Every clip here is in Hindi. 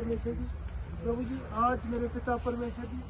परमेश्वर जी, प्रभु जी आज मेरे पिता परमेश्वर जी,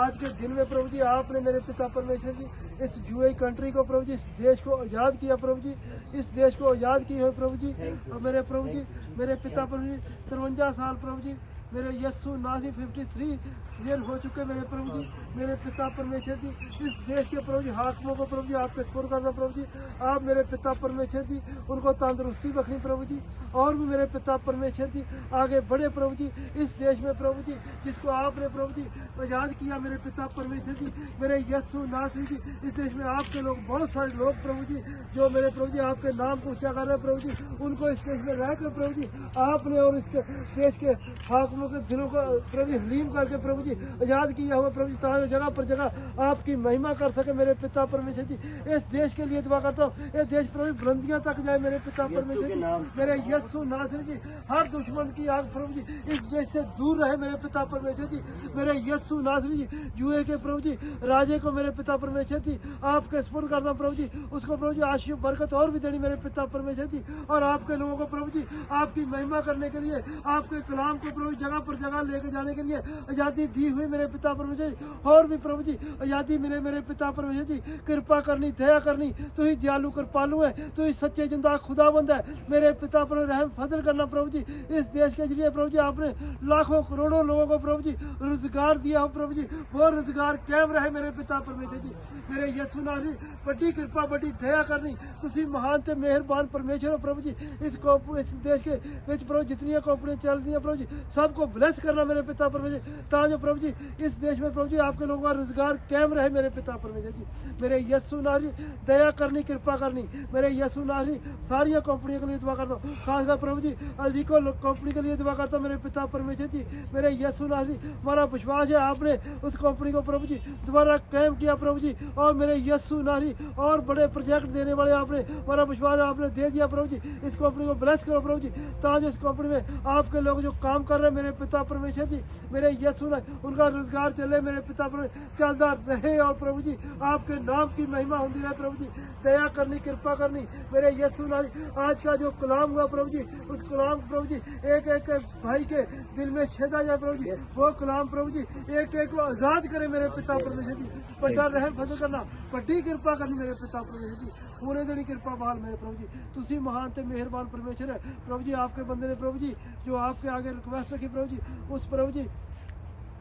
आज के दिन में प्रभु जी आपने मेरे पिता परमेश्वर जी इस यूएई कंट्री को प्रभु जी, इस देश को आज़ाद किया प्रभु जी, इस देश को आज़ाद किए हुए प्रभु जी। और मेरे प्रभु जी, मेरे पिता प्रभु जी 53 साल प्रभु जी, मेरे यस्सु नासी 53 ईयर हो चुके मेरे प्रभु जी। मेरे पिता परमेश्वर जी इस देश के प्रभु जी हाकिमों को प्रभु जी आपके सपुर्द करना प्रभु जी। आप मेरे पिता परमेश्वर जी उनको तंदुरुस्ती बख्शनी प्रभु जी, और भी मेरे पिता परमेश्वर जी आगे बढ़े प्रभु जी इस देश में प्रभु जी, जिसको आपने प्रभु जी आज़ाद किया मेरे पिता परमेश्वर जी। मेरे यस्सु नासरी जी इस देश में आपके लोग, बहुत सारे लोग प्रभु जी जो मेरे प्रभु जी आपके नाम को ऊंचा कर रहे हैं प्रभु जी, उनको इस देश में रहकर प्रभु जी आपने और इसके देश के हाकिमों के दिलों को प्रभु हलीम करके प्रभु जी आज़ाद किया हुआ प्रभु जी, ताकि जगह पर जगह आपकी महिमा कर सके मेरे पिता परमेश्वर जी। इस देश के लिए दुआ करता हूँ, ये देश प्रभु बुलंदियां तक जाए मेरे पिता परमेश्वर जी। मेरे यस्सु नासरी जी हर दुश्मन की आग प्रभु जी इस देश से दूर रहे मेरे पिता परमेश्वर जी। मेरे यस्सु नासरी जी यूए के प्रभु जी राजे को मेरे पिता परमेश्वर जी आपके सपुर्द करना प्रभु जी, उसको प्रभु जी आशीष बरकत और भी देनी मेरे पिता परमेश्वर जी। और आपके लोगों को प्रभु जी आपकी महिमा करने के लिए, आपके कलाम को प्रभु जगह पर जगह लेके जाने के लिए आज़ादी दी हुई मेरे पिता परमेश्वर जी। और भी प्रभु जी आज़ादी मिले मेरे पिता परमेश्वर जी, कृपा करनी, दया करनी, तू ही दयालु कृपालु है, तू ही सच्चे जिंदा खुदाबंद है मेरे पिता पर रहम फजल करना प्रभु जी। इस देश के जरिए प्रभु जी आपने लाखों करोड़ों लोगों को प्रभु जी रोजगार दिया हो प्रभु जी, वो रोजगार कायम रहे मेरे पिता परमेश्वर जी। मेरे यस्सु नासरी बड़ी कृपा, बड़ी दया करनी, तुसी महान ते मेहरबान परमेश्वर हो प्रभु जी। इस देश के विच प्रभु जितनी कंपनियां चल रही हैं प्रभु जी सबको ब्लेस करना मेरे पिता परमेश्वर, ताकि प्रभु जी इस देश में प्रभु जी आपके लोगों का रोजगार कायम रहे मेरे पिता परमेश्वर जी। मेरे यस्सु नासरी दया करनी, कृपा करनी, मेरे यस्सु नासरी सारी कंपनियों के लिए दुआ करता हूँ, खासकर प्रभु जी अल्दीको कंपनी के लिए दुआ करता हूँ मेरे पिता परमेश्वर जी। मेरे यस्सु नासरी हमारा विश्वास है आपने उस कंपनी को प्रभु जी दोबारा कायम किया प्रभु जी, और मेरे यस्सु नासरी और बड़े प्रोजेक्ट देने वाले आपने, हमारा विश्वास आपने दे दिया प्रभु जी। इस कंपनी को ब्लेस करो प्रभु जी, ताकि इस कंपनी में आपके लोग जो काम कर रहे हैं मेरे पिता परमेश्वर जी, मेरे यस्सु नासरी उनका रोजगार चले मेरे पिता परमेश्वर, चलता रहे, और प्रभु जी आपके नाम की महिमा होती रहे प्रभु जी। दया करनी, कृपा करनी, मेरे यस्सु नासरी आज का जो कलाम हुआ प्रभु जी, उस कलाम प्रभु जी एक एक भाई के दिल में छेदा जाए प्रभु जी, वो कलाम प्रभु जी एक एक को आजाद करे मेरे पिता परमेश्वर जी। बड़ा रहम फजल करना, बड़ी कृपा करनी मेरे पिता परमेश्वर जी, सोने देनी कृपा बहाल मेरे प्रभु जी। तुसी महान ते मेहरबान परमेश्वर है प्रभु जी। आपके बंदे ने प्रभु जी जो आपके आगे रिक्वेस्ट रखी प्रभु जी, उस प्रभु जी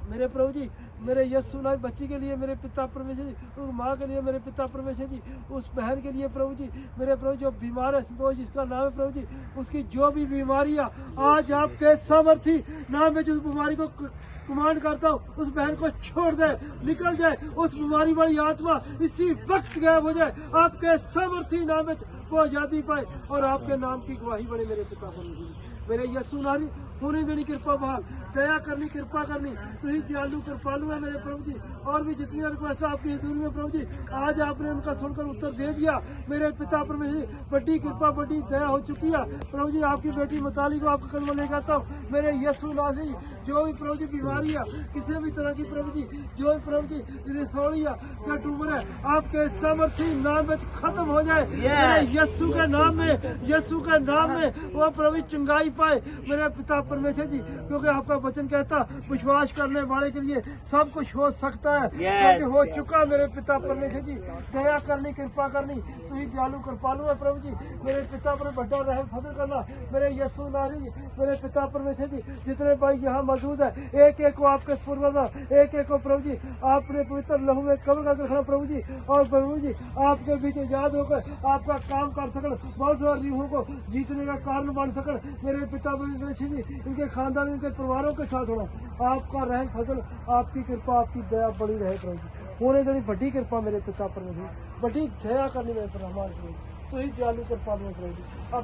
मेरे प्रभु जी मेरे यस्सु नासरी बच्ची के लिए मेरे पिता परमेश्वर जी, उस माँ के लिए मेरे पिता परमेश्वर जी, उस बहन के लिए प्रभु जी मेरे प्रभु जो बीमार है संतोष जिसका नाम है प्रभु जी, उसकी जो भी बीमारियाँ आज आपके सामर्थी नाम में जो बीमारी को कमांड करता हूँ, उस बहन को छोड़ दे, निकल जाए, उस बीमारी वाली आत्मा इसी वक्त गायब हो जाए, आपके सामर्थी नाम में वो आज़ादी पाए और आपके नाम की गवाही बने मेरे पिता परमेश्वर जी। मेरे यस्सु नासरी होने देनी कृपा बहाल, दया करनी, कृपा करनी, तो ही दयालु कृपालु है मेरे प्रभु जी। और भी जितनी रिक्वेस्ट आपकी हजूरी में प्रभु जी आज आपने उनका सुनकर उत्तर दे दिया मेरे पिता परमेश्वर, बड़ी कृपा, बड़ी दया हो चुकी है प्रभु जी। आपकी बेटी मताली को आपका कदम लेकर आता हूँ मेरे यस्सु नासरी, जो भी प्रभु जी बीमारी है किसी भी तरह की प्रभु जी, जो भी प्रभु जी रिसौड़ी है या ट्यूमर है, आपके सामर्थी नाम में खत्म हो जाए मेरे यस्सु के नाम में, यस्सु के नाम में वो प्रभु चंगाई पाए मेरे पिता परमेश्वर जी। क्योंकि आपका वचन कहता विश्वास करने वाले के लिए सब कुछ हो सकता है, क्योंकि हो चुका मेरे पिता परमेश्वर जी। दया करनी, कृपा करनी, तू ही दयालु कृपालु है प्रभु जी। मेरे पिता पर बड़ा रहम फजल करना मेरे यस्सु नासरी, मेरे पिता परमेश्वर जी जितने भाई यहाँ मौजूद है एक एक को आपके सुरवरना, एक एक को प्रभु जी आपने पवित्र लहू में कब्र करके रखना प्रभु जी, और प्रभु जी आपके बीच आजाद होकर आपका काम कर सकन, बहुत सारे रूहों को जीतने का कारण बन सकन मेरे पिता परमेश्वर जी। इनके खानदान, इनके परिवारों के साथ होना, आपका रहम फजल, आपकी कृपा, आपकी दया बड़ी रहे प्रभु जी। होने देनी बड़ी कृपा मेरे पिता परमेश्वर, बड़ी दया करनी मेरे पर हमारे प्रभु, तो ही दयालु कृपा में प्रभु जी।